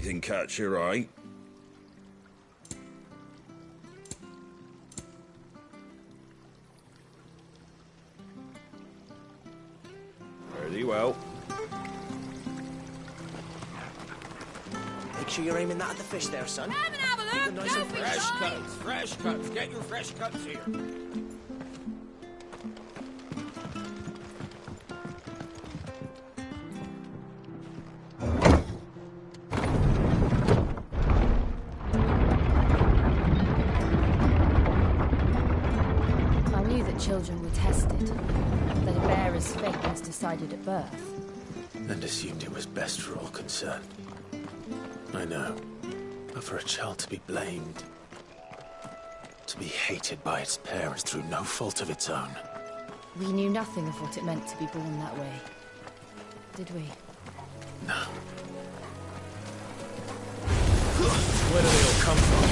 anything catch your eye? Very well. Make sure you're aiming that at the fish there, son. Come and have a look! Nice Don't and be Fresh shy! cuts, fresh cuts. Get your fresh cuts here. I knew that children were tested, that a bearer's fate was decided at birth. And assumed it was best for all concerned. I know. But for a child to be blamed, to be hated by its parents through no fault of its own. We knew nothing of what it meant to be born that way. Did we? No. Where do they all come from?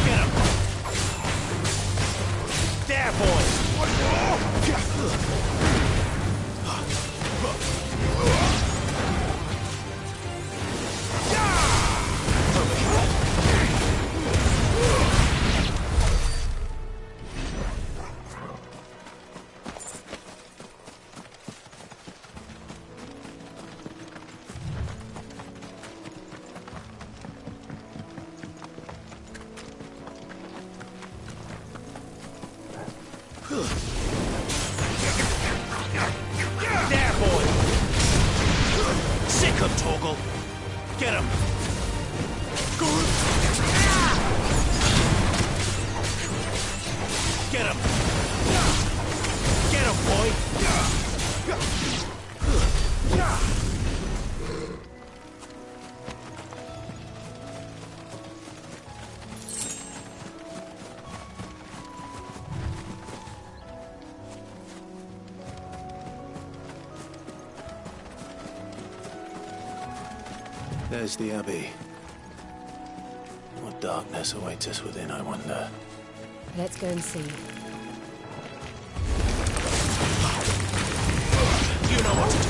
Get him! There, boys! There, boy! Sick him, Torgal! Get him! Get him! Get him, boy! There's the Abbey. What darkness awaits us within, I wonder. Let's go and see. You know what to do!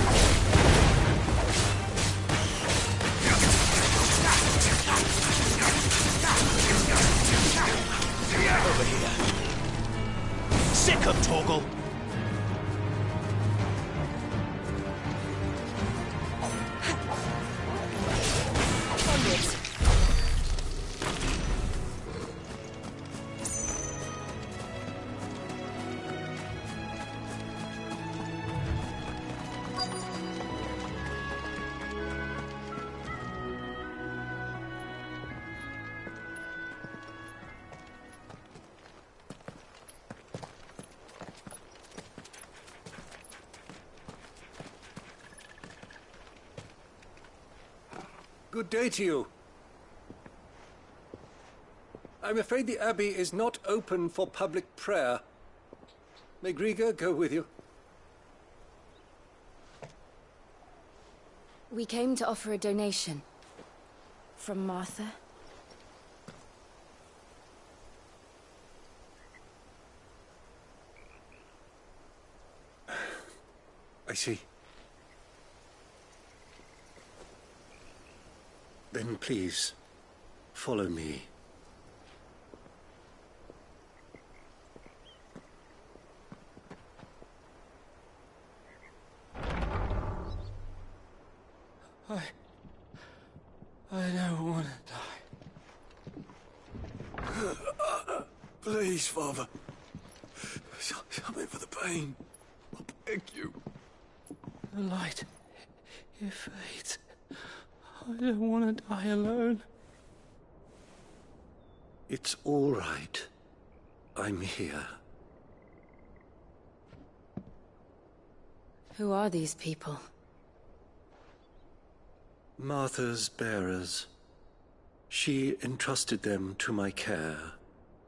Over here. Sick him, Torgal! Good day to you. I'm afraid the Abbey is not open for public prayer. May Griga go with you? We came to offer a donation. From Martha. I see. Then please, follow me. I don't want to die. Please, Father. Something for the pain. I beg you. The light, it fades. I don't want to die alone. It's all right. I'm here. Who are these people? Martha's bearers. She entrusted them to my care,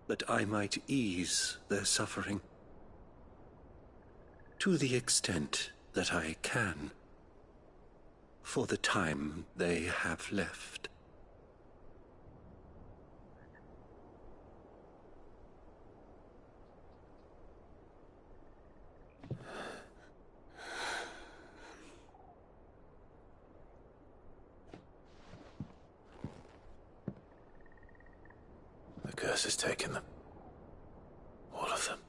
that I might ease their suffering. To the extent that I can. For the time they have left. curse has taken them. All of them.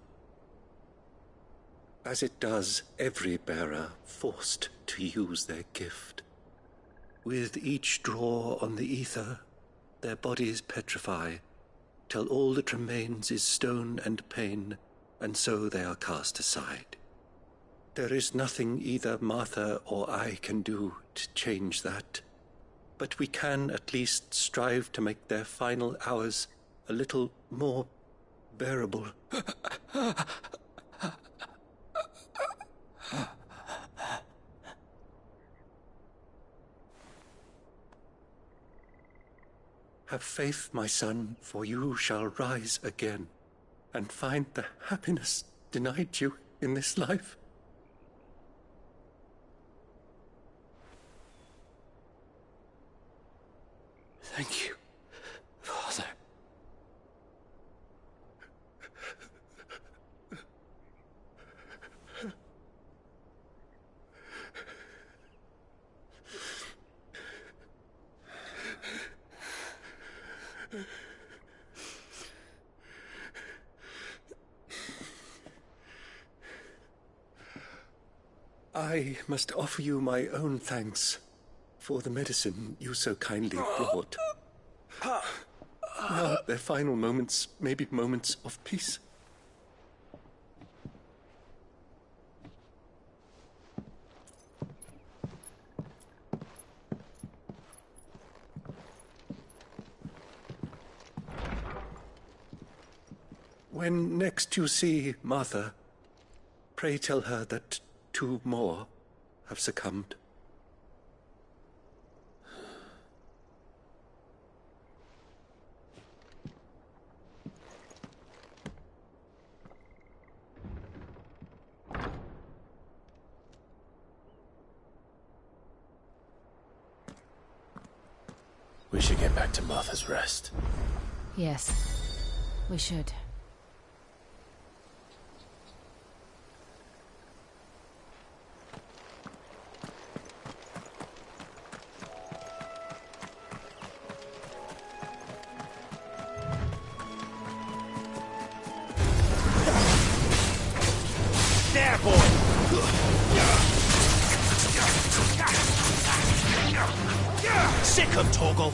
As it does every bearer forced to use their gift. With each draw on the ether, their bodies petrify, till all that remains is stone and pain, and so they are cast aside. There is nothing either Martha or I can do to change that, but we can at least strive to make their final hours a little more bearable. Have faith, my son, for you shall rise again, and find the happiness denied you in this life. Thank you, Father. I must offer you my own thanks for the medicine you so kindly brought. Now their final moments may be moments of peace. When next you see Martha, pray tell her that 2 more have succumbed. We should get back to Martha's Rest. Yes, we should. There, boy! Sick him, Torgal!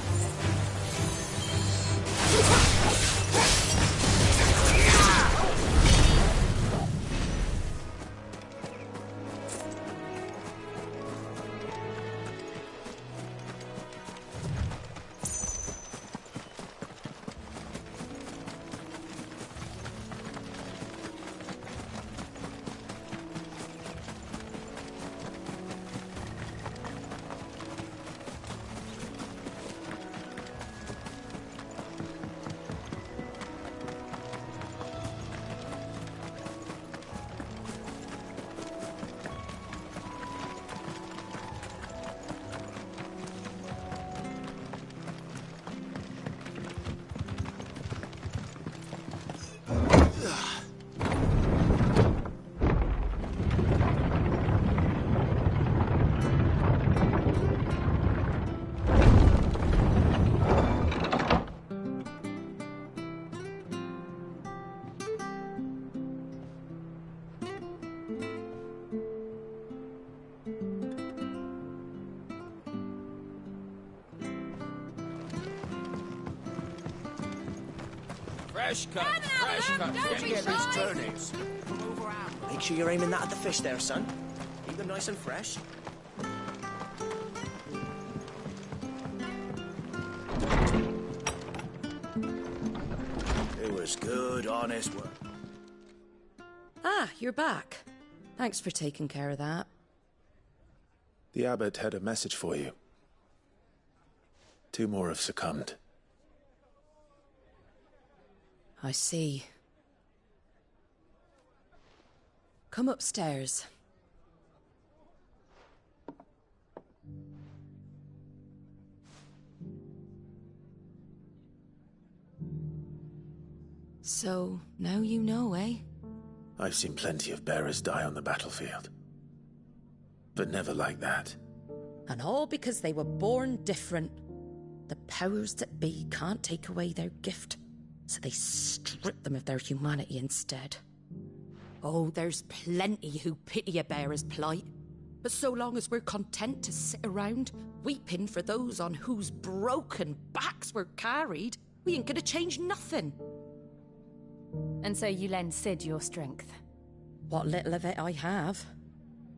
Fresh cut. Don't Get be these shy. journeys. Make sure you're aiming that at the fish there, son. Keep them nice and fresh. It was good, honest work. Ah, you're back. Thanks for taking care of that. The abbot had a message for you. 2 more have succumbed. I see. Come upstairs. So, now you know, eh? I've seen plenty of bearers die on the battlefield. But never like that. And all because they were born different. The powers that be can't take away their gift. so they strip them of their humanity instead. Oh, there's plenty who pity a bearer's plight. But so long as we're content to sit around, weeping for those on whose broken backs we're carried, we ain't gonna change nothing. And so you lend Sid your strength? What little of it I have.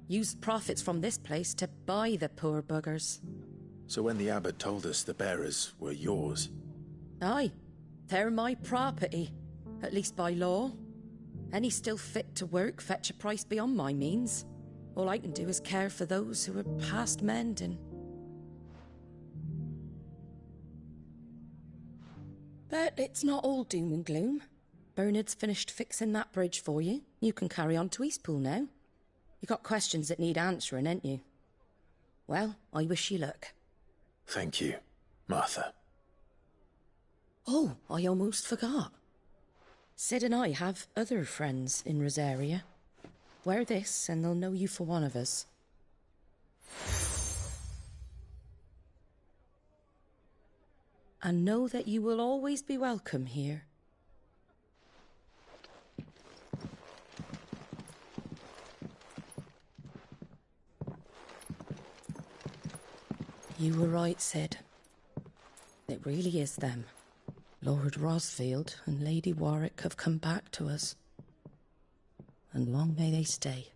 Used profits from this place to buy the poor buggers. So when the abbot told us the bearers were yours... Aye, they're my property, at least by law. Any still fit to work fetch a price beyond my means. All I can do is care for those who are past mending. But it's not all doom and gloom. Bernard's finished fixing that bridge for you. You can carry on to Eastpool now. You got questions that need answering, ain't you? Well, I wish you luck. Thank you, Martha. Oh, I almost forgot. Sid and I have other friends in Rosaria. Wear this and they'll know you for one of us. And know that you will always be welcome here. You were right, Sid. It really is them. Lord Rosfield and Lady Warwick have come back to us. And long may they stay.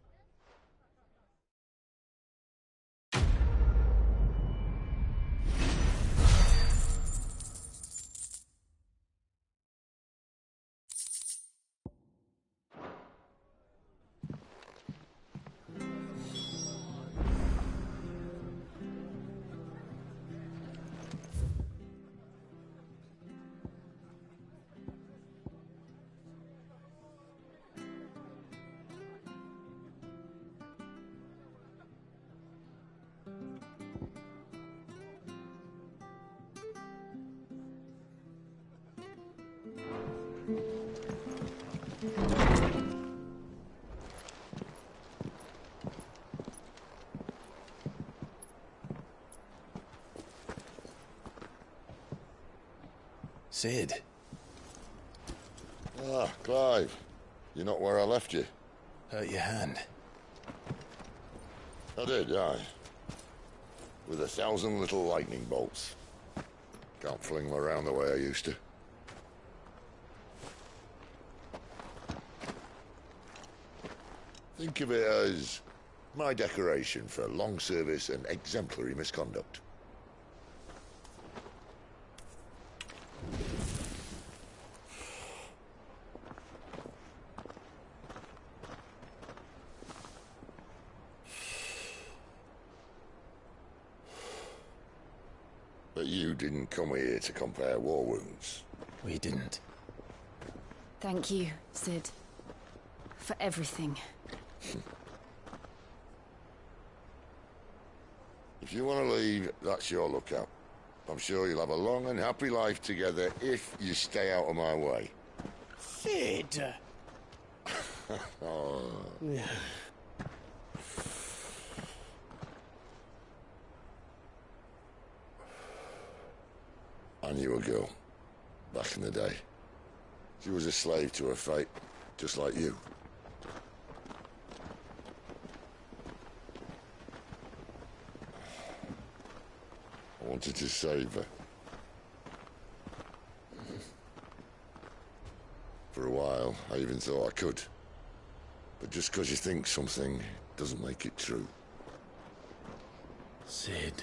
Sid. Ah, Clive. You're not where I left you. Hurt your hand. I did, aye. With 1,000 little lightning bolts. Can't fling them around the way I used to. Think of it as my decoration for long service and exemplary misconduct. But you didn't come here to compare war wounds. We didn't. Thank you, Sid. For everything. If you want to leave, that's your lookout. I'm sure you'll have a long and happy life together if you stay out of my way. Sid! Oh. I knew a girl, back in the day. She was a slave to her fate, just like you. I wanted to save her. For a while, I even thought I could. But just because you think something doesn't make it true. Sid.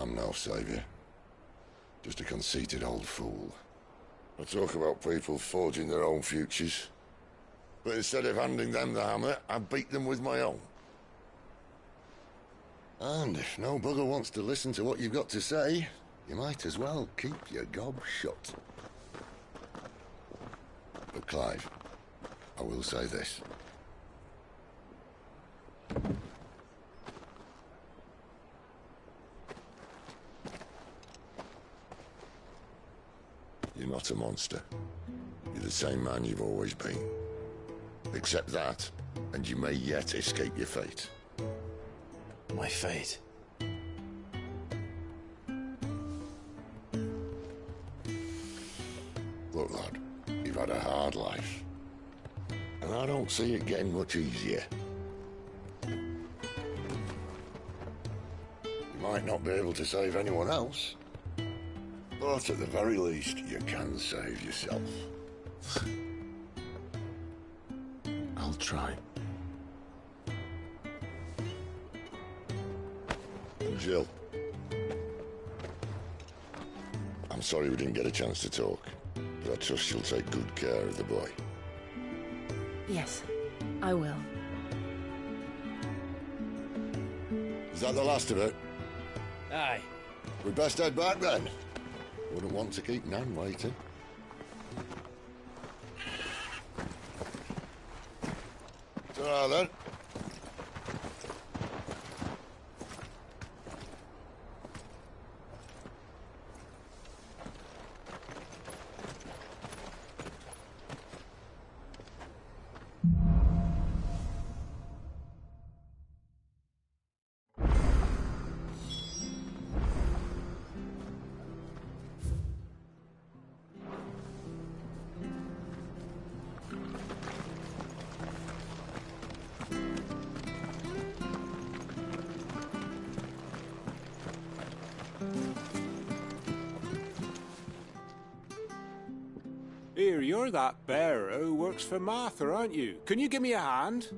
I'm no savior. Just a conceited old fool. I talk about people forging their own futures. But instead of handing them the hammer, I beat them with my own. And if no bugger wants to listen to what you've got to say, you might as well keep your gob shut. But Clive, I will say this. You're not a monster. You're the same man you've always been. Accept that, and you may yet escape your fate. my fate. Look, lad, you've had a hard life. And I don't see it getting much easier. You might not be able to save anyone else, but at the very least, you can save yourself. I'll try. And Jill, I'm sorry we didn't get a chance to talk, but I trust she'll take good care of the boy. Yes, I will. Is that the last of it? Aye. We'd best head back then. Wouldn't want to keep Nan waiting. Ta-ra then. Here, you're that bearer who works for Martha, aren't you? Can you give me a hand?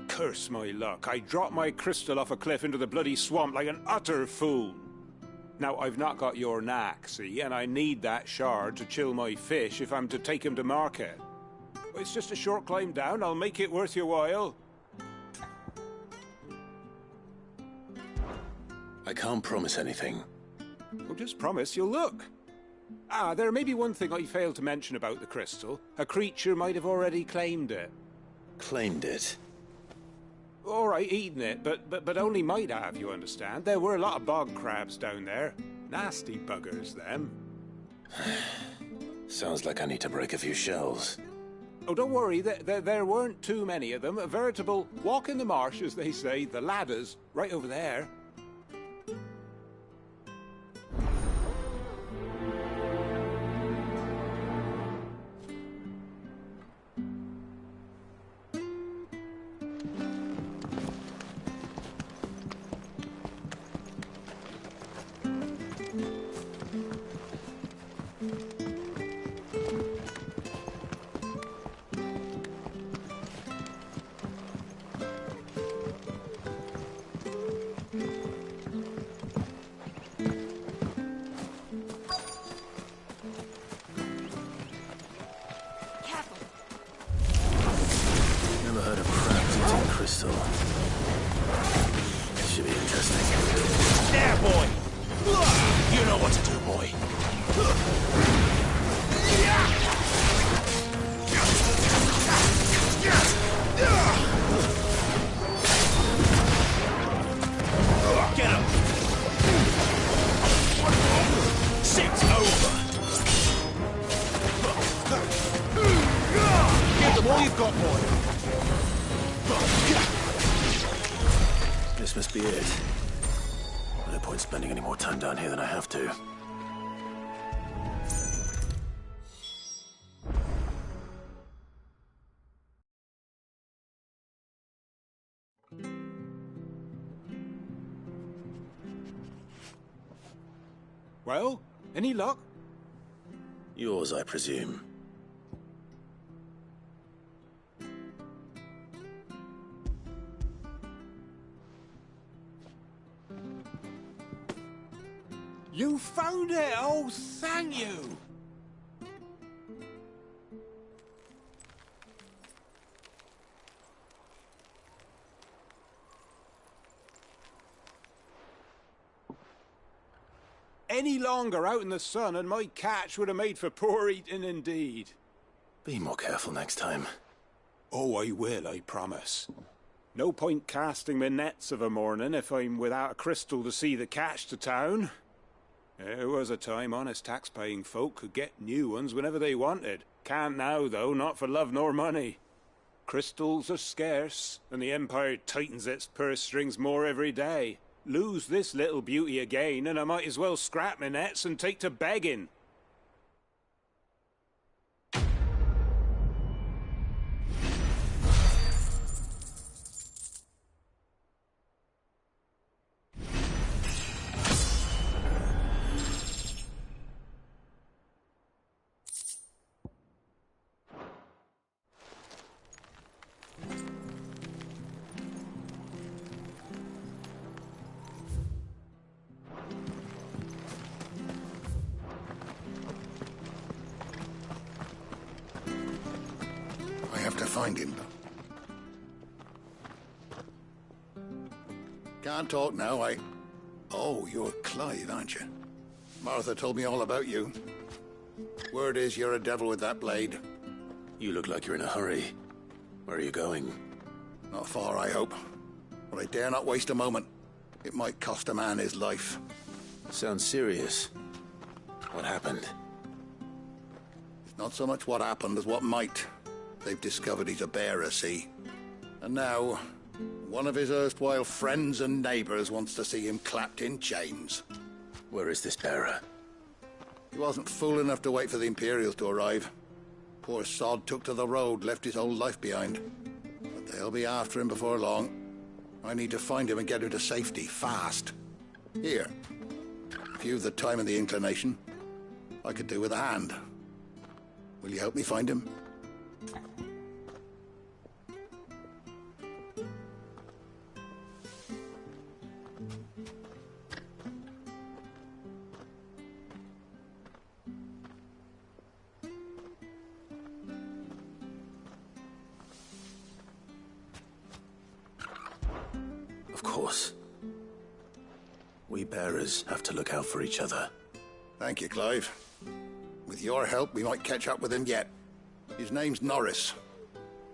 Curse my luck, I dropped my crystal off a cliff into the bloody swamp like an utter fool. Now, I've not got your knack, see, and I need that shard to chill my fish if I'm to take him to market. It's just a short climb down, I'll make it worth your while. I can't promise anything. Well, just promise you'll look. Ah, there may be one thing I failed to mention about the crystal. A creature might have already claimed it. Claimed it? All right, eaten it, but only might have, you understand. There were a lot of bog crabs down there. Nasty buggers, them. Sounds like I need to break a few shells. Oh, don't worry, there weren't too many of them. A veritable walk in the marsh, as they say, the ladders, right over there. Never heard of crabs eating crystal. This should be interesting. There, boy! You know what to do, boy. Get him! Six over! Give them all you've got, boy! This must be it. No point spending any more time down here than I have to. Well, any luck? Yours, I presume. You found it! Oh, thank you! Any longer out in the sun and my catch would have made for poor eating indeed. Be more careful next time. Oh, I will, I promise. No point casting my nets of a morning if I'm without a crystal to see the catch to town. There was a time honest tax-paying folk could get new ones whenever they wanted. Can't now, though, not for love nor money. Crystals are scarce, and the Empire tightens its purse strings more every day. Lose this little beauty again, and I might as well scrap my nets and take to begging. I have to find him. Can't talk now, Oh, you're Clive, aren't you? Martha told me all about you. Word is you're a devil with that blade. You look like you're in a hurry. Where are you going? Not far, I hope. But I dare not waste a moment. It might cost a man his life. Sounds serious. What happened? It's not so much what happened as what might. They've discovered he's a bearer, see? And now, one of his erstwhile friends and neighbors wants to see him clapped in chains. Where is this bearer? He wasn't fool enough to wait for the Imperials to arrive. Poor sod took to the road, left his whole life behind. But they'll be after him before long. I need to find him and get him to safety, fast. Here. If you've the time and the inclination, I could do with a hand. Will you help me find him? Of course. We bearers have to look out for each other. Thank you, Clive. With your help, we might catch up with him yet. His name's Norris.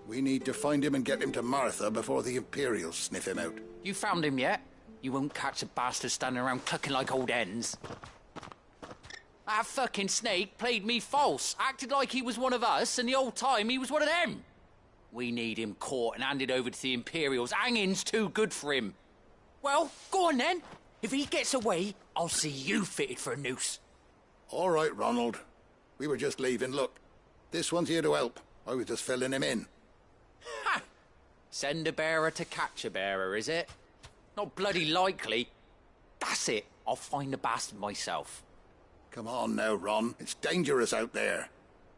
We need to find him and get him to Martha before the Imperials sniff him out. You found him yet? You won't catch a bastard standing around clucking like old hens. That fucking snake played me false, acted like he was one of us, and the whole time he was one of them. We need him caught and handed over to the Imperials. Hanging's too good for him. Well, go on then. If he gets away, I'll see you fitted for a noose. All right, Ronald. We were just leaving. Look, this one's here to help. I was just filling him in. Ha! Send a bearer to catch a bearer, is it? Not bloody likely. That's it. I'll find the bastard myself. Come on now, Ron. It's dangerous out there.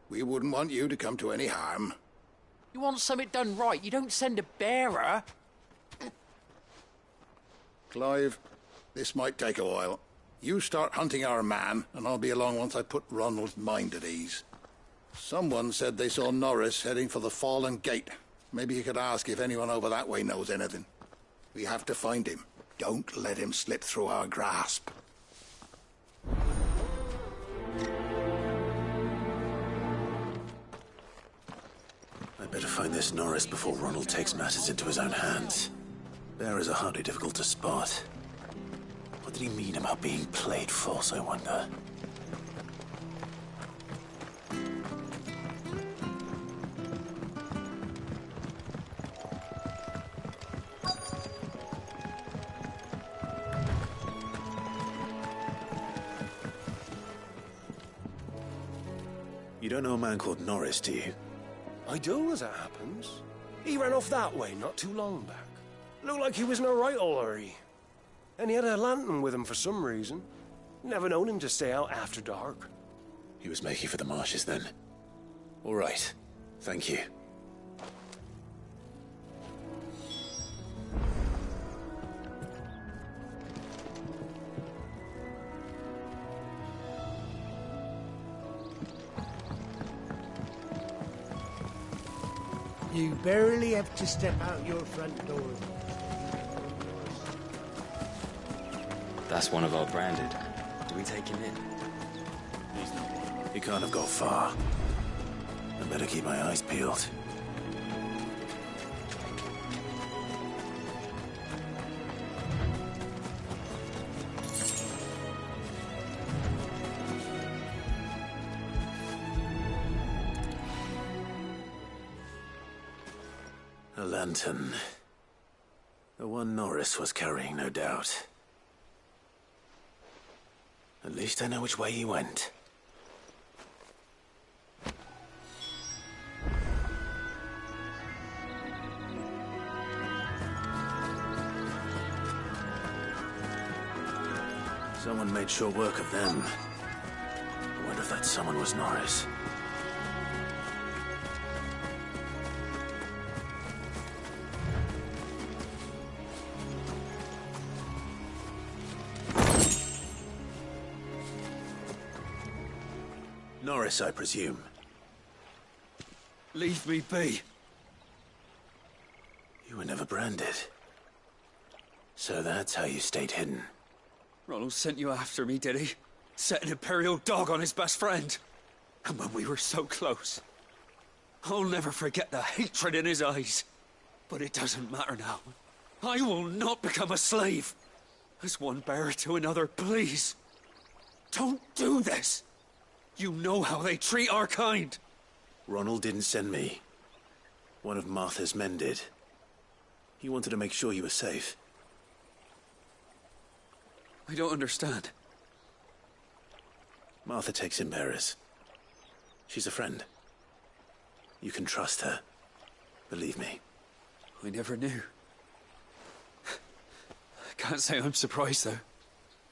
We wouldn't want you to come to any harm. You want something done right, you don't send a bearer. Clive, this might take a while. You start hunting our man, and I'll be along once I put Ronald's mind at ease. Someone said they saw Norris heading for the Fallen Gate. Maybe you could ask if anyone over that way knows anything. We have to find him. Don't let him slip through our grasp. I'd better find this Norris before Ronald takes matters into his own hands. Bearers are hardly difficult to spot. What did he mean about being played false, I wonder? You don't know a man called Norris, do you? I do, as it happens. He ran off that way not too long back. Looked like he was in a right old hurry. And he had a lantern with him for some reason. Never known him to stay out after dark. He was making for the marshes then. All right. Thank you. You barely have to step out your front door. That's one of our branded. Do we take him in? He can't have got far. I better keep my eyes peeled. lantern. The one Norris was carrying, no doubt. At least I know which way he went. Someone made short work of them. I wonder if that someone was Norris. Norris, I presume. Leave me be. You were never branded. So that's how you stayed hidden. Ronald sent you after me, did he? Set an Imperial dog on his best friend. And when we were so close. I'll never forget the hatred in his eyes. But it doesn't matter now. I will not become a slave. As one bearer to another, please. Don't do this. You know how they treat our kind. Ronald didn't send me. One of Martha's men did. He wanted to make sure you were safe. I don't understand. Martha takes in bearers. She's a friend. You can trust her. Believe me. I never knew. I can't say I'm surprised, though.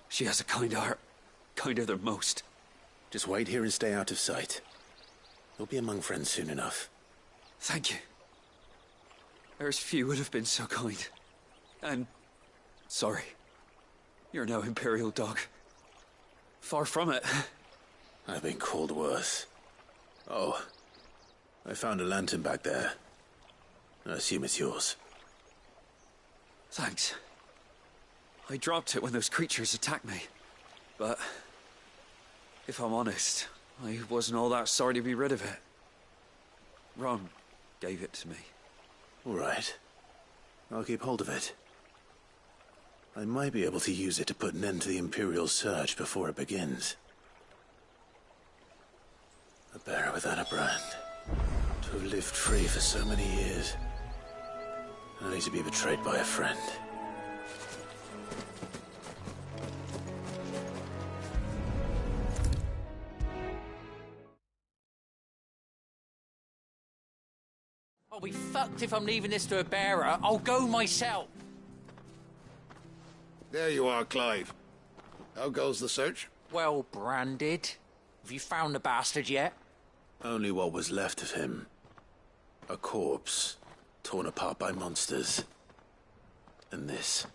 She has a kind heart. Kinder than most. Just wait here and stay out of sight. You'll be among friends soon enough. Thank you. There's few would have been so kind. And... sorry. You're no Imperial dog. Far from it. I've been called worse. Oh. I found a lantern back there. I assume it's yours. Thanks. I dropped it when those creatures attacked me. But... if I'm honest, I wasn't all that sorry to be rid of it. Ron gave it to me. All right. I'll keep hold of it. I might be able to use it to put an end to the Imperial surge before it begins. A bearer without a brand. To have lived free for so many years. Only to be betrayed by a friend. I'll be fucked if I'm leaving this to a bearer. I'll go myself. There you are, Clive. How goes the search? Well branded. Have you found the bastard yet? Only what was left of him. A corpse, torn apart by monsters. And this.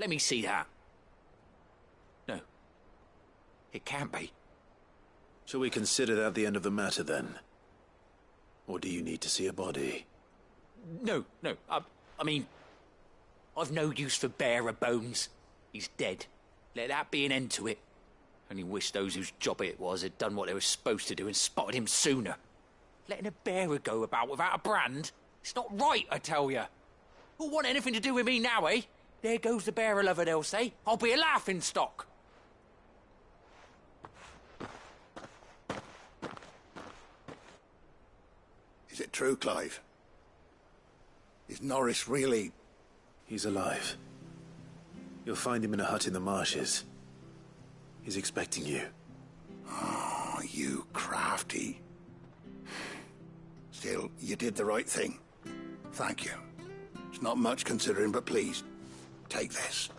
Let me see that. No. It can't be. Shall we consider that the end of the matter, then? Or do you need to see a body? No. I mean... I've no use for bearer bones. He's dead. Let that be an end to it. Only wish those whose job it was had done what they were supposed to do and spotted him sooner. Letting a bearer go about without a brand? It's not right, I tell you. Who'll want anything to do with me now, eh? There goes the bearer lover, they'll say. I'll be a laughing stock. Is it true, Clive? Is Norris really... He's alive. You'll find him in a hut in the marshes. He's expecting you. Oh, you crafty. Still, you did the right thing. Thank you. It's not much considering, but please, take this.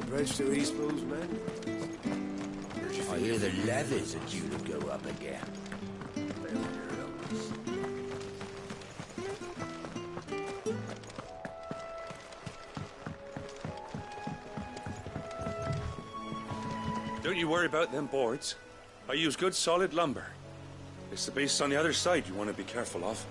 Bridge to East Bulls, man. Where'd you I hear the levies are due to go up again. Don't you worry about them boards. I use good solid lumber. It's the beasts on the other side you want to be careful of.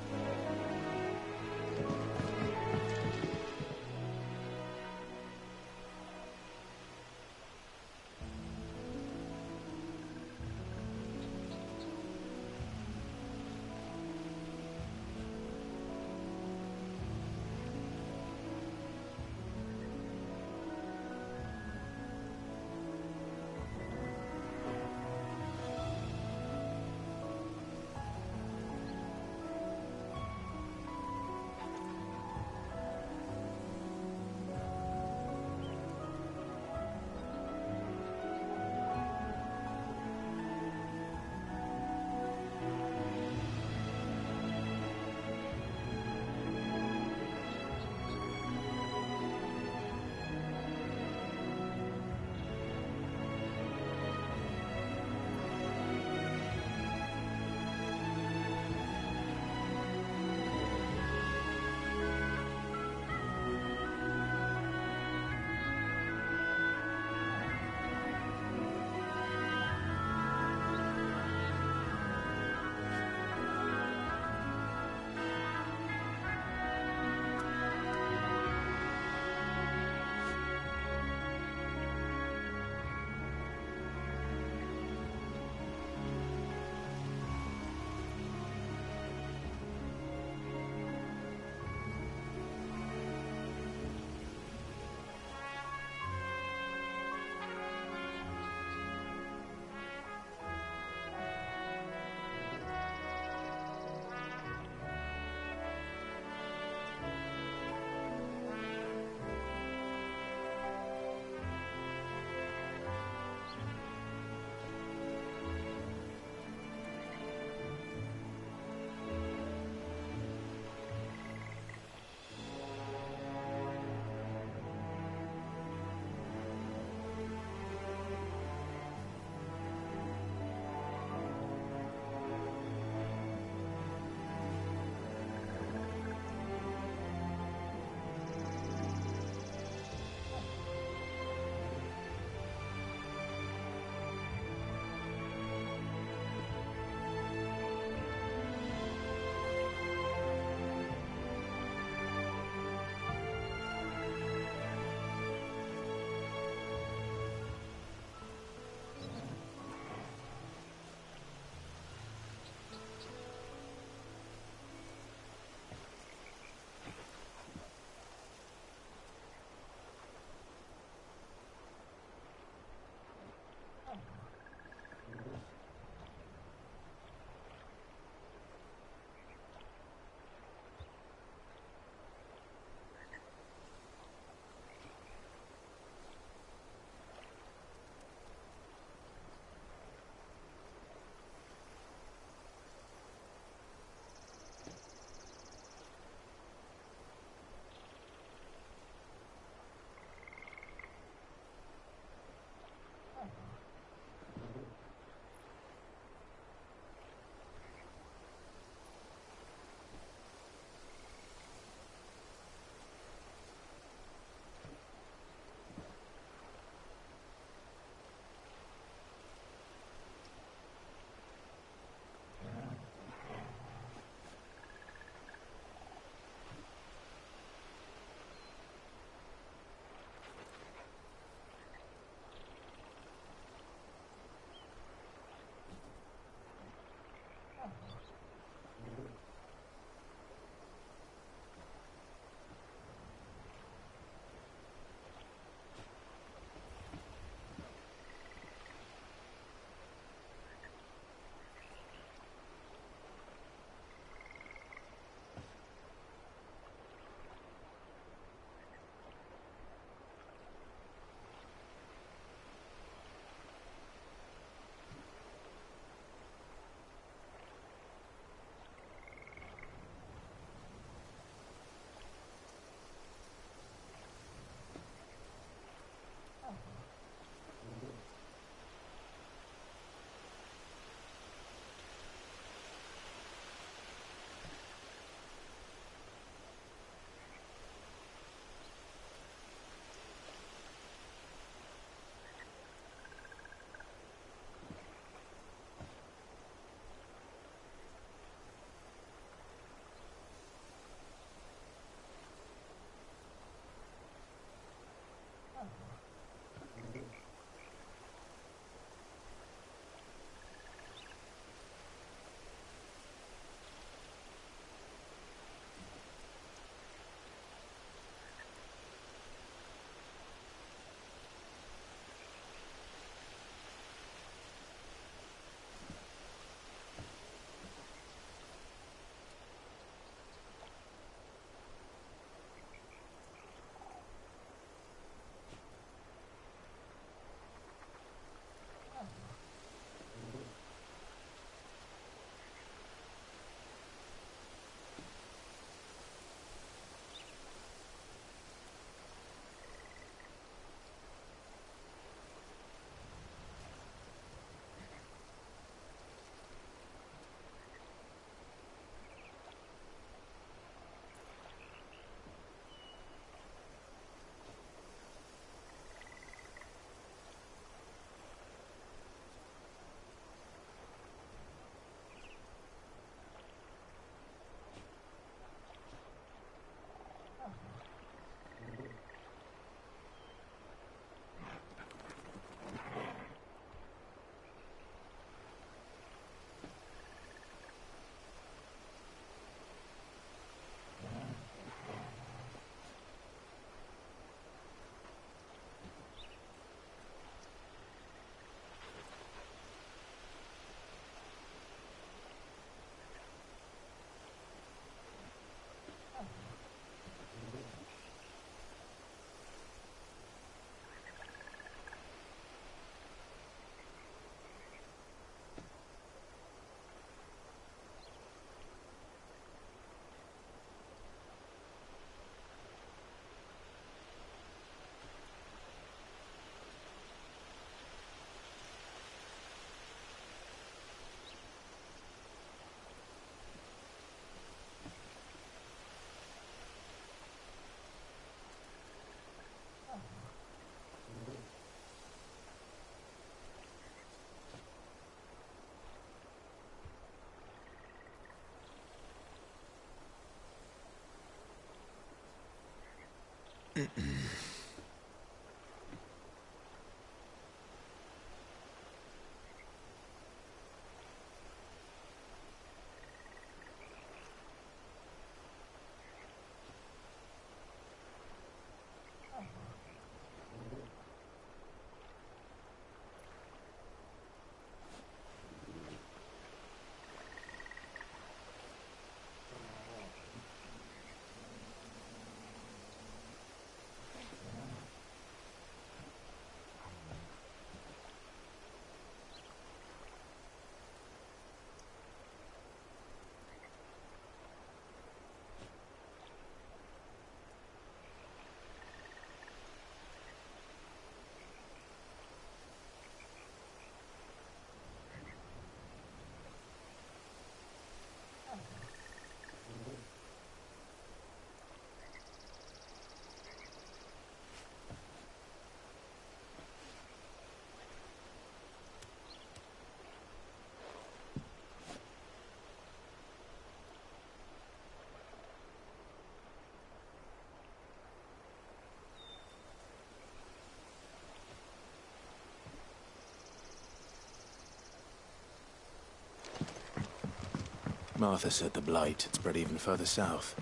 Martha said the blight had spread even further south,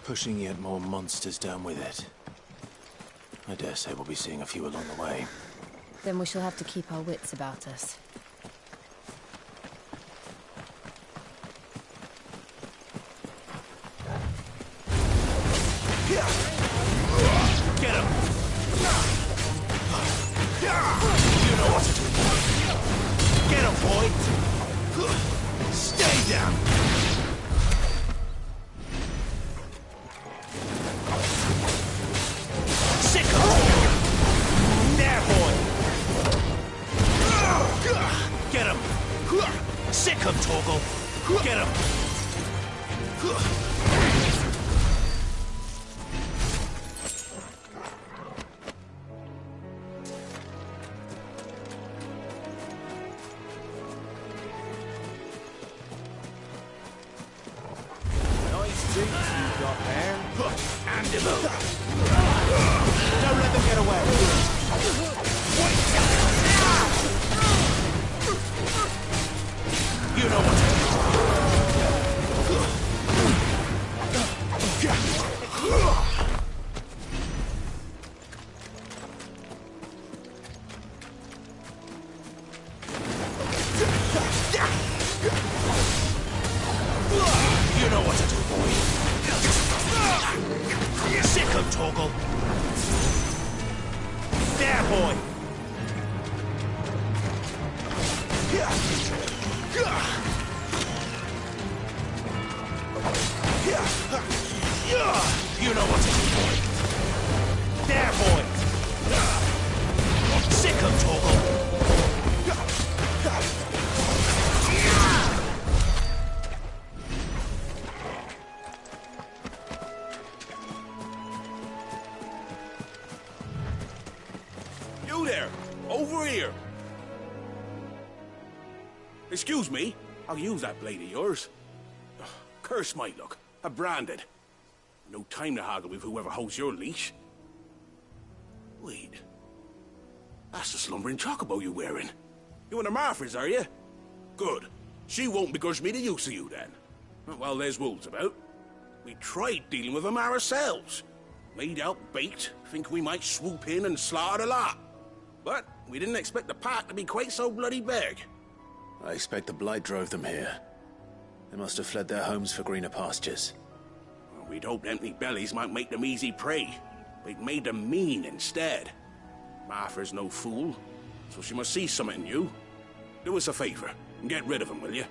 pushing yet more monsters down with it. I dare say we'll be seeing a few along the way. Then we shall have to keep our wits about us. Get him! You know what to do. Get him, boy! Stay down! Sick of him! There, boy! Get him! Sick him, Torgal! Get him! Excuse me, I'll use that blade of yours. Ugh, curse my luck. I'm branded. No time to haggle with whoever holds your leash. Wait. That's the slumbering chocobo you're wearing. You and the Marthas, are you? Good. She won't begrudge me the use of you, then. Well, there's wolves about. We tried dealing with them ourselves. Laid out baked, think we might swoop in and slaughter the lot. But we didn't expect the pack to be quite so bloody big. I expect the blight drove them here. They must have fled their homes for greener pastures. Well, we'd hoped empty bellies might make them easy prey. We'd made them mean instead. Martha's no fool, so she must see something in you. Do us a favor and get rid of them, will you?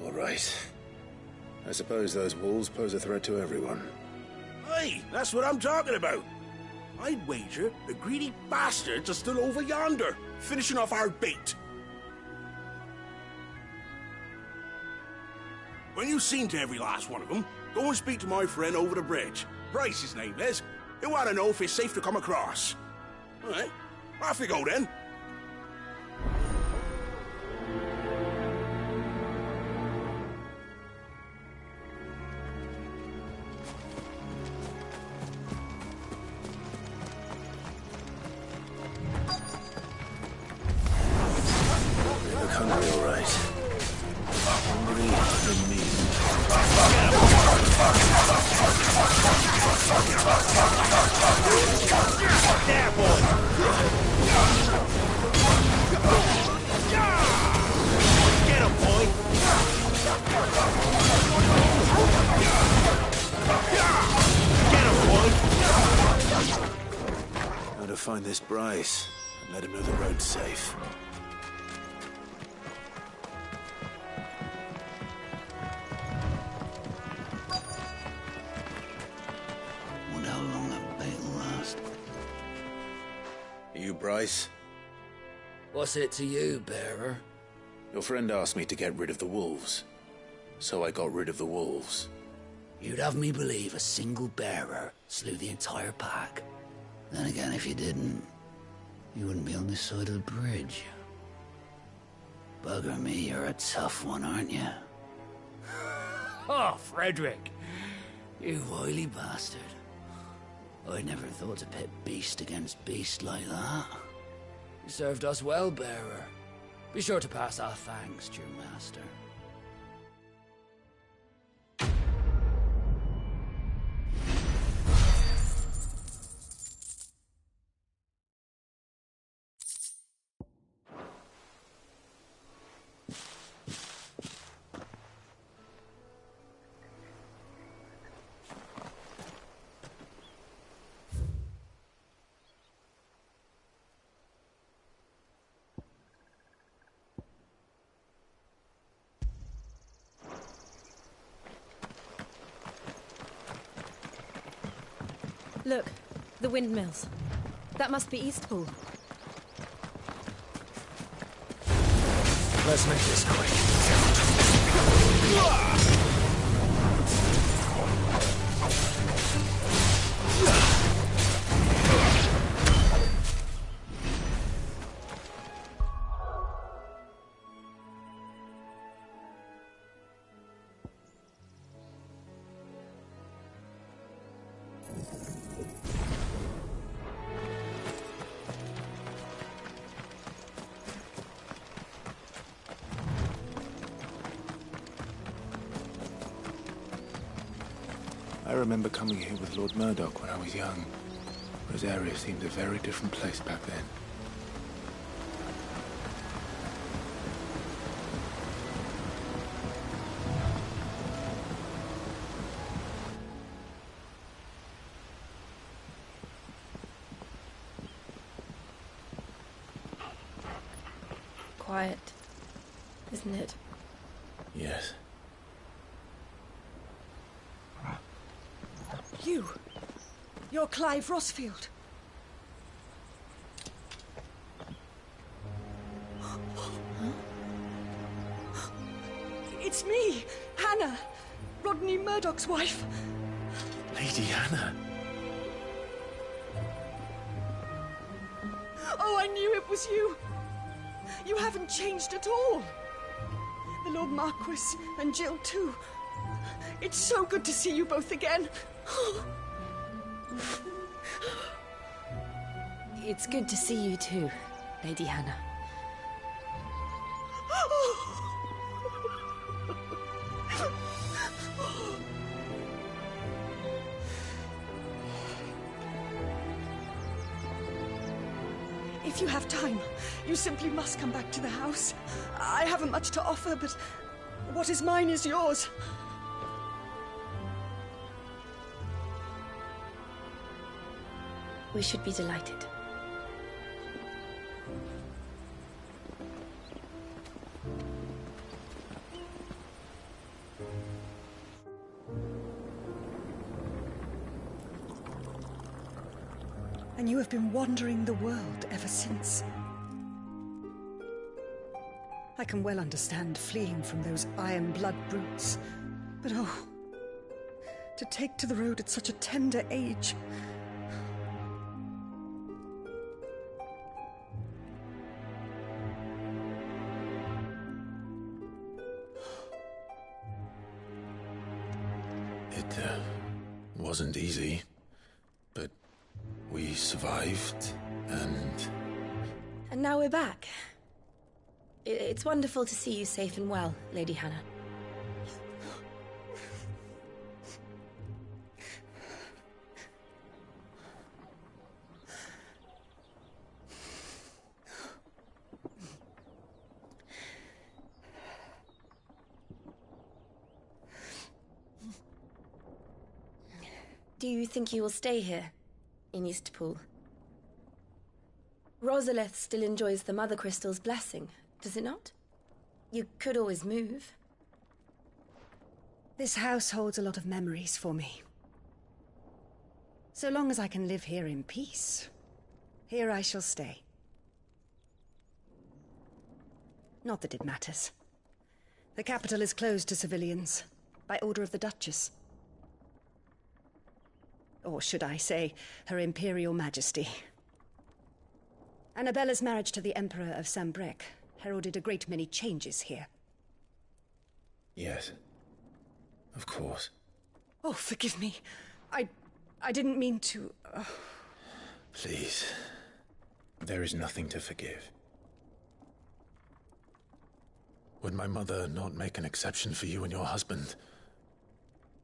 All right. I suppose those wolves pose a threat to everyone. Hey, that's what I'm talking about. I'd wager the greedy bastards are still over yonder, finishing off our bait. When you've seen to every last one of them, go and speak to my friend over the bridge. Bryce, his name is. He'll want to know if it's safe to come across. All right, off you go then. How to find this Bryce and let him know the road's safe. Wonder how long that bait will last. Are you Bryce? What's it to you, bearer? Your friend asked me to get rid of the wolves. So I got rid of the wolves. You'd have me believe a single bearer slew the entire pack. Then again, if you didn't, you wouldn't be on this side of the bridge. Bugger me, you're a tough one, aren't you? Oh, Frederick! You wily bastard. I'd never thought to pit beast against beast like that. You served us well, bearer. Be sure to pass our thanks to your master. Look, the windmills. That must be Eastpool. Let's make this quick. I remember coming here with Lord Murdoch when I was young. Rosaria seemed a very different place back then. Quiet, isn't it? Yes. You're Clive Rosfield. It's me, Hannah, Rodney Murdoch's wife. Lady Hannah. Oh, I knew it was you. You haven't changed at all. The Lord Marquis and Jill too. It's so good to see you both again. It's good to see you too, Lady Hannah. If you have time, you simply must come back to the house. I haven't much to offer, but what is mine is yours. We should be delighted. And you have been wandering the world ever since. I can well understand fleeing from those iron blood brutes, but oh, to take to the road at such a tender age. It wasn't easy, but we survived, and... And now we're back. It's wonderful to see you safe and well, Lady Hannah. Do you think you will stay here, in Eastpool? Rosalith still enjoys the Mother Crystal's blessing, does it not? You could always move. This house holds a lot of memories for me. So long as I can live here in peace, here I shall stay. Not that it matters. The capital is closed to civilians, by order of the Duchess. Or should I say, Her Imperial Majesty. Annabella's marriage to the Emperor of Sambrec heralded a great many changes here. Yes. Of course. Oh, forgive me. I didn't mean to... Please. There is nothing to forgive. Would my mother not make an exception for you and your husband?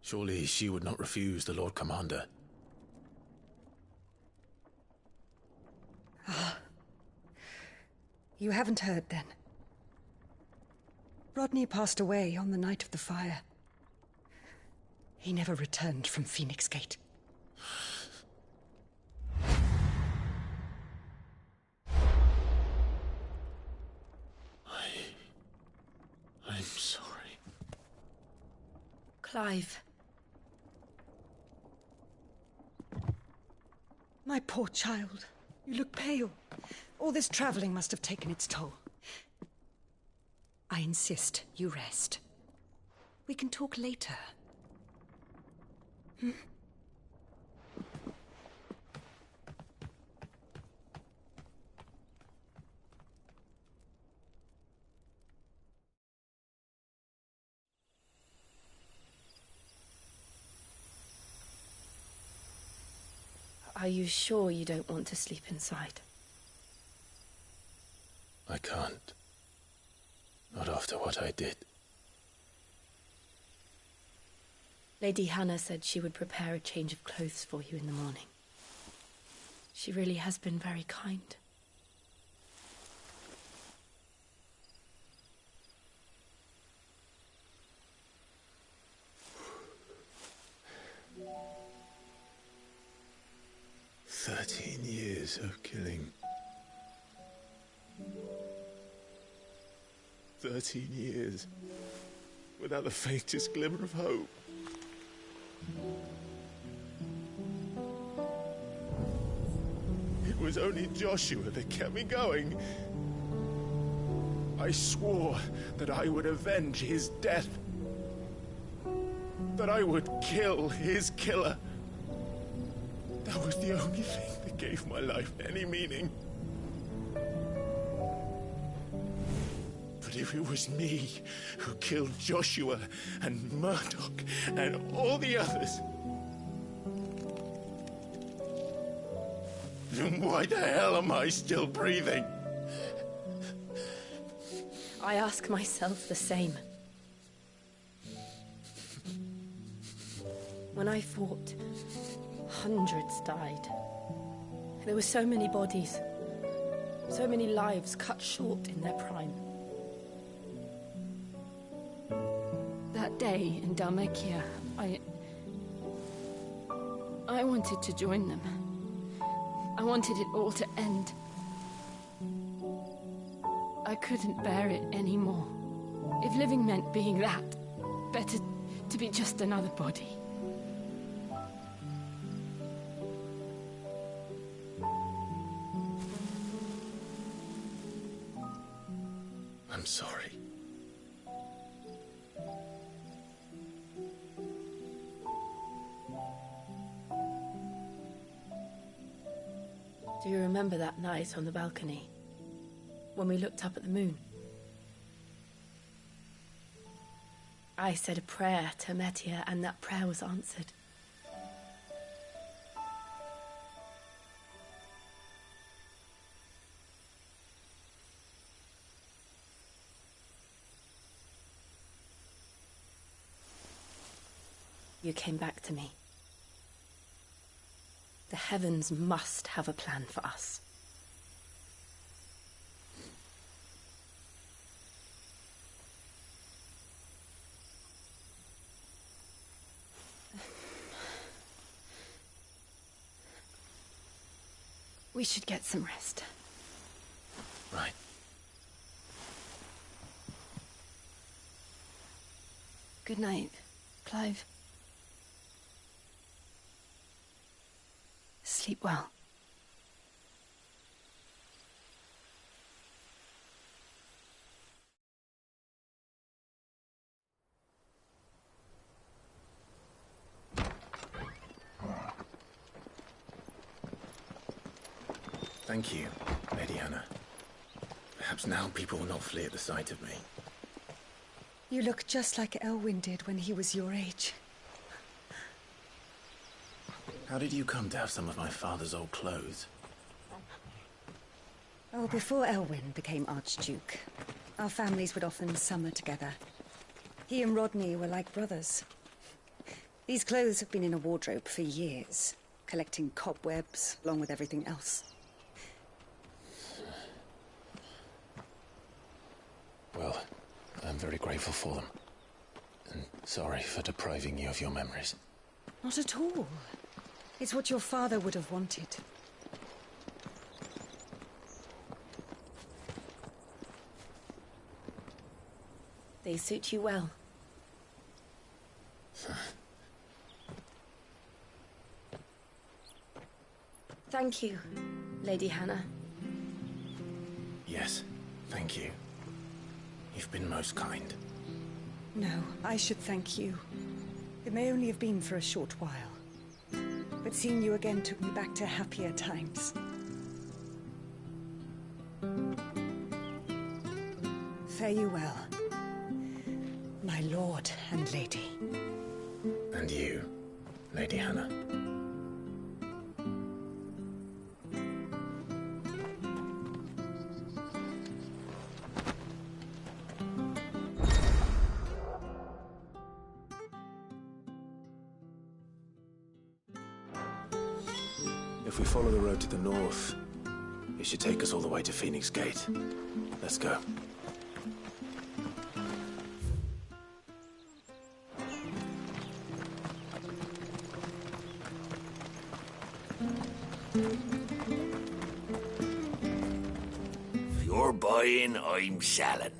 Surely she would not refuse the Lord Commander. Ah. You haven't heard, then. Rodney passed away on the night of the fire. He never returned from Phoenix Gate. I'm sorry. Clive. My poor child. You look pale. All this traveling must have taken its toll. I insist you rest. We can talk later. Hmm? Are you sure you don't want to sleep inside? I can't. Not after what I did. Lady Hannah said she would prepare a change of clothes for you in the morning. She really has been very kind. Years of killing. 13 years without the faintest glimmer of hope. It was only Joshua that kept me going. I swore that I would avenge his death. That I would kill his killer. That was the only thing that gave my life any meaning. But if it was me who killed Joshua and Murdoch and all the others, then why the hell am I still breathing? I ask myself the same. When I fought, hundreds died. There were so many bodies, so many lives cut short in their prime. That day in Dalmekia, I wanted to join them. I wanted it all to end. I couldn't bear it anymore. If living meant being that, better to be just another body. I'm sorry. Do you remember that night on the balcony? When we looked up at the moon? I said a prayer to Metia, and that prayer was answered. You came back to me. The heavens must have a plan for us. We should get some rest. Right. Good night, Clive. Sleep well. Thank you, Lady Hannah. Perhaps now people will not flee at the sight of me. You look just like Elwyn did when he was your age. How did you come to have some of my father's old clothes? Oh, before Elwyn became Archduke, our families would often summer together. He and Rodney were like brothers. These clothes have been in a wardrobe for years, collecting cobwebs along with everything else. Well, I'm very grateful for them. And sorry for depriving you of your memories. Not at all. It's what your father would have wanted. They suit you well. Thank you, Lady Hannah. Yes, thank you. You've been most kind. No, I should thank you. It may only have been for a short while, but seeing you again took me back to happier times. Fare you well, my lord and lady. And you, Lady Hannah. If we follow the road to the north, it should take us all the way to Phoenix Gate. Let's go. If you're buying, I'm selling.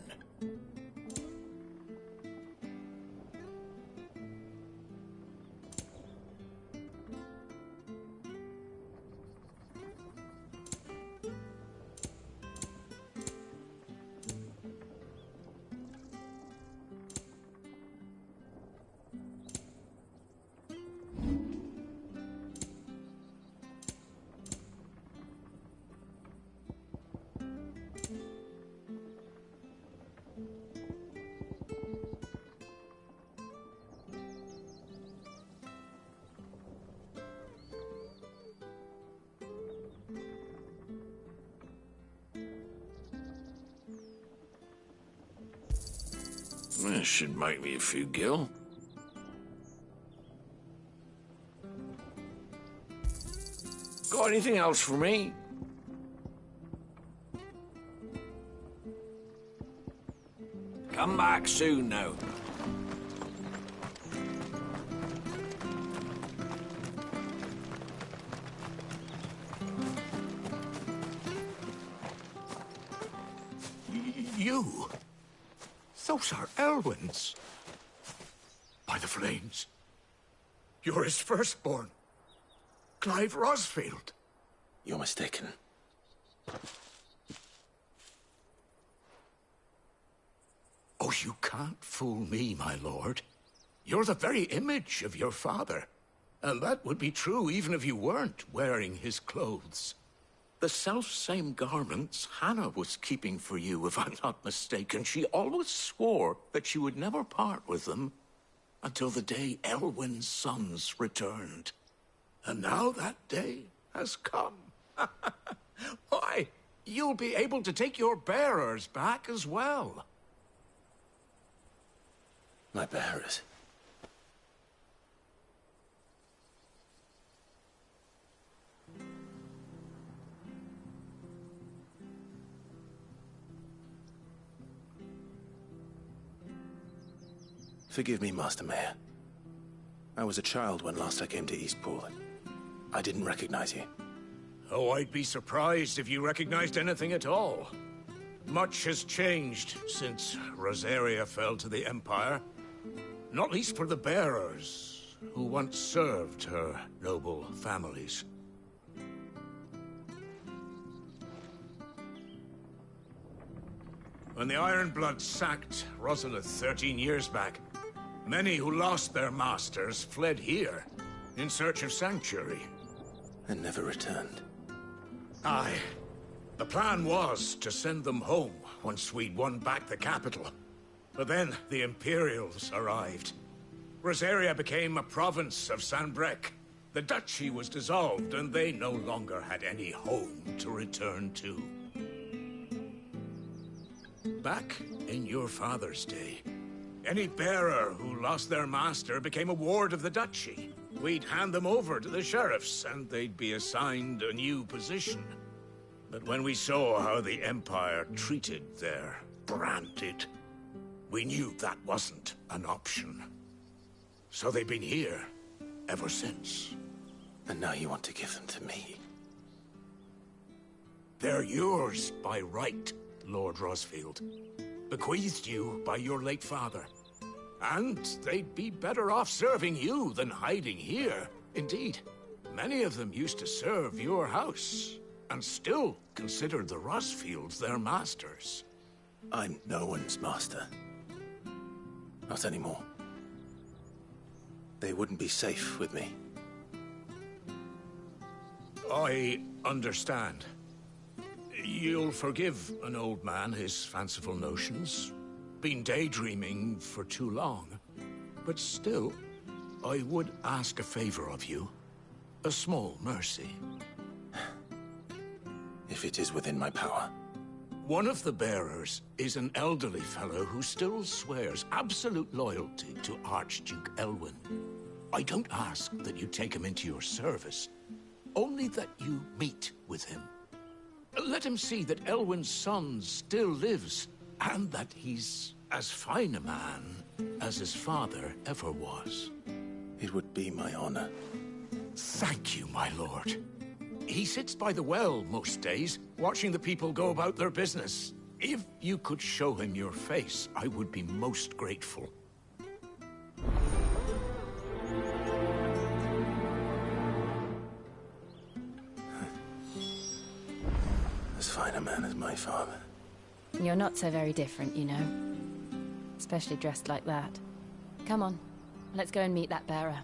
This should make me a few gil. Got anything else for me? Come back soon now. You? Those are Elwyn's. By the flames. You're his firstborn. Clive Rosfield. You're mistaken. Oh, you can't fool me, my lord. You're the very image of your father. And that would be true even if you weren't wearing his clothes. The self-same garments Hannah was keeping for you, if I'm not mistaken. She always swore that she would never part with them until the day Elwyn's sons returned. And now that day has come. Why, you'll be able to take your bearers back as well. My bearers? Forgive me, Master Mayor. I was a child when last I came to Eastpool. I didn't recognize you. Oh, I'd be surprised if you recognized anything at all. Much has changed since Rosaria fell to the Empire. Not least for the bearers, who once served her noble families. When the Ironbloods sacked Rosalith 13 years back, many who lost their masters fled here in search of sanctuary. And never returned. Aye. The plan was to send them home once we'd won back the capital. But then the Imperials arrived. Rosaria became a province of Sanbreque. The duchy was dissolved, and they no longer had any home to return to. Back in your father's day, any bearer who lost their master became a ward of the duchy. We'd hand them over to the sheriffs, and they'd be assigned a new position. But when we saw how the Empire treated their branded, we knew that wasn't an option. So they've been here ever since. And now you want to give them to me? They're yours by right, Lord Rosfield. Bequeathed you by your late father. And they'd be better off serving you than hiding here. Indeed, many of them used to serve your house, and still considered the Rosfields their masters. I'm no one's master. Not anymore. They wouldn't be safe with me. I understand. You'll forgive an old man his fanciful notions. Been daydreaming for too long. But still, I would ask a favor of you. A small mercy. If it is within my power. One of the bearers is an elderly fellow who still swears absolute loyalty to Archduke Elwyn. I don't ask that you take him into your service, only that you meet with him. Let him see that Elwyn's son still lives, and that he's as fine a man as his father ever was. It would be my honor. Thank you, my lord. He sits by the well most days, watching the people go about their business. If you could show him your face, I would be most grateful. As fine a man as my father. You're not so very different, you know. Especially dressed like that. Come on, let's go and meet that bearer.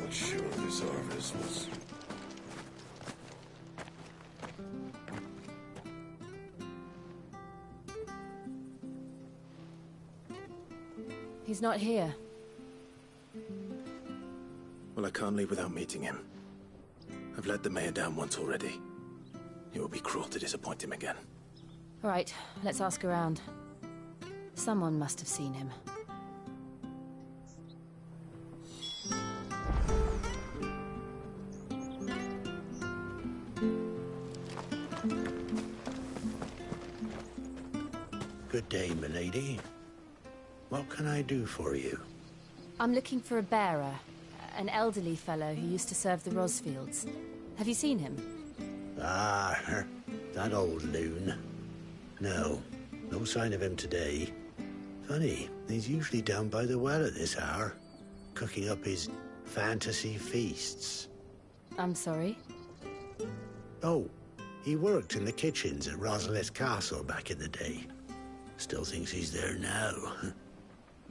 Not sure this harvest was... He's not here. Well, I can't leave without meeting him. I've let the mayor down once already. It would be cruel to disappoint him again. All right, let's ask around. Someone must have seen him. Good day, milady. What can I do for you? I'm looking for a bearer. An elderly fellow who used to serve the Rosfields. Have you seen him? Ah, that old loon. No sign of him today. Funny, he's usually down by the well at this hour, cooking up his fantasy feasts. I'm sorry? Oh, he worked in the kitchens at Rosalith Castle back in the day. Still thinks he's there now.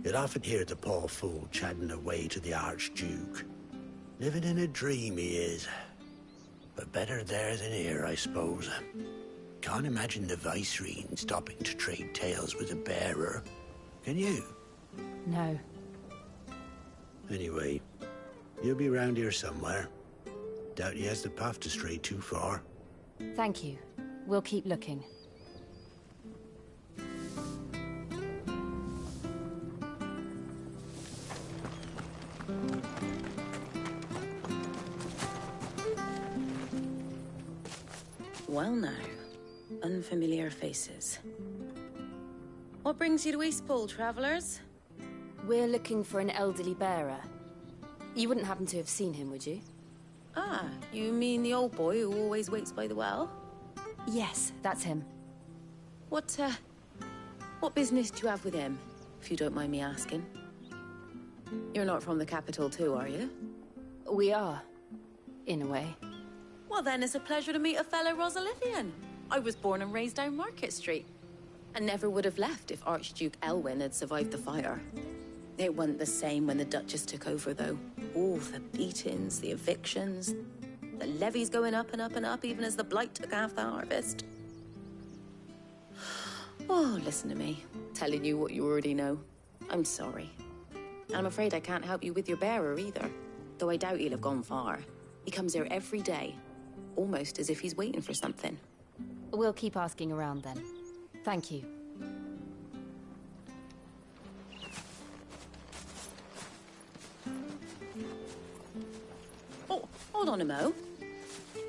You'd often hear the poor fool chatting away to the Archduke. Living in a dream he is. But better there than here, I suppose. Can't imagine the Vicereine stopping to trade tales with a bearer. Can you? No. Anyway, you'll be round here somewhere. Doubt he has the puff to stray too far. Thank you. We'll keep looking. Well now, unfamiliar faces. What brings you to Eastpool, travellers? We're looking for an elderly bearer. You wouldn't happen to have seen him, would you? Ah, you mean the old boy who always waits by the well? Yes, that's him. What business do you have with him, if you don't mind me asking? You're not from the capital too, are you? We are, in a way. Well then, it's a pleasure to meet a fellow Rosalithian. I was born and raised down Market Street, and never would have left if Archduke Elwyn had survived the fire. It wasn't the same when the Duchess took over, though. Oh, the beatings, the evictions, the levies going up and up and up, even as the blight took half the harvest. Oh, listen to me, telling you what you already know. I'm sorry. And I'm afraid I can't help you with your bearer either, though I doubt he'll have gone far. He comes here every day, almost as if he's waiting for something. We'll keep asking around then. Thank you. Oh, hold on a mo.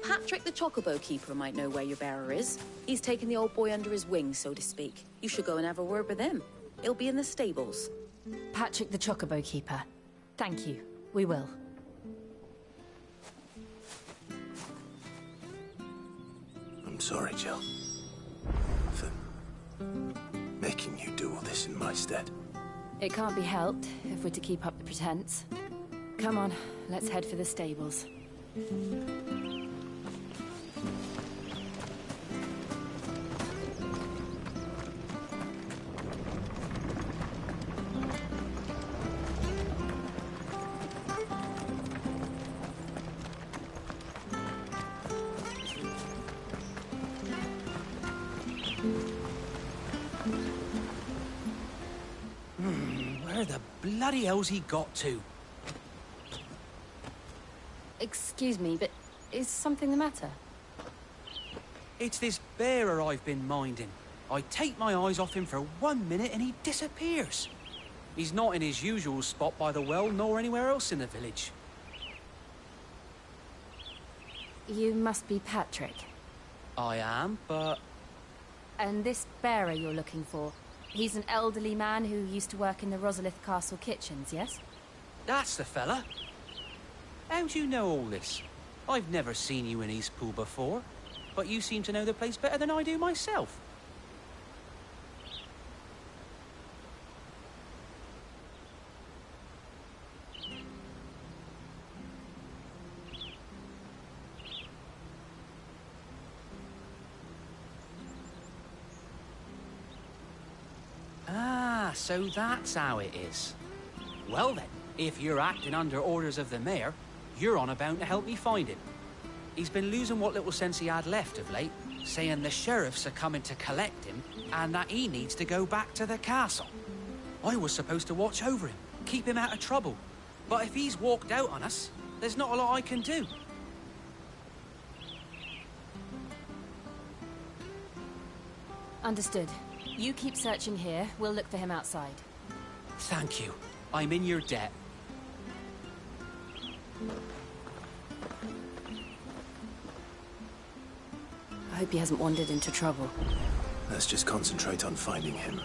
Patrick the Chocobo Keeper might know where your bearer is. He's taken the old boy under his wing, so to speak. You should go and have a word with him. He'll be in the stables. Patrick the Chocobo Keeper. Thank you. We will. I'm sorry, Jill. For making you do all this in my stead. It can't be helped if we're to keep up the pretense. Come on, let's head for the stables. Where the bloody hell's he got to? Excuse me, but is something the matter? It's this bearer I've been minding. I take my eyes off him for 1 minute and he disappears. He's not in his usual spot by the well, nor anywhere else in the village. You must be Patrick. I am, but... And this bearer you're looking for, he's an elderly man who used to work in the Rosalith Castle kitchens, yes? That's the fella. How do you know all this? I've never seen you in Eastpool before, but you seem to know the place better than I do myself. Ah, so that's how it is. Well then, if you're acting under orders of the mayor, you're on about to help me find him. He's been losing what little sense he had left of late, saying the sheriffs are coming to collect him and that he needs to go back to the castle. I was supposed to watch over him, keep him out of trouble. But if he's walked out on us, there's not a lot I can do. Understood. You keep searching here, we'll look for him outside. Thank you. I'm in your debt. I hope he hasn't wandered into trouble. Let's just concentrate on finding him.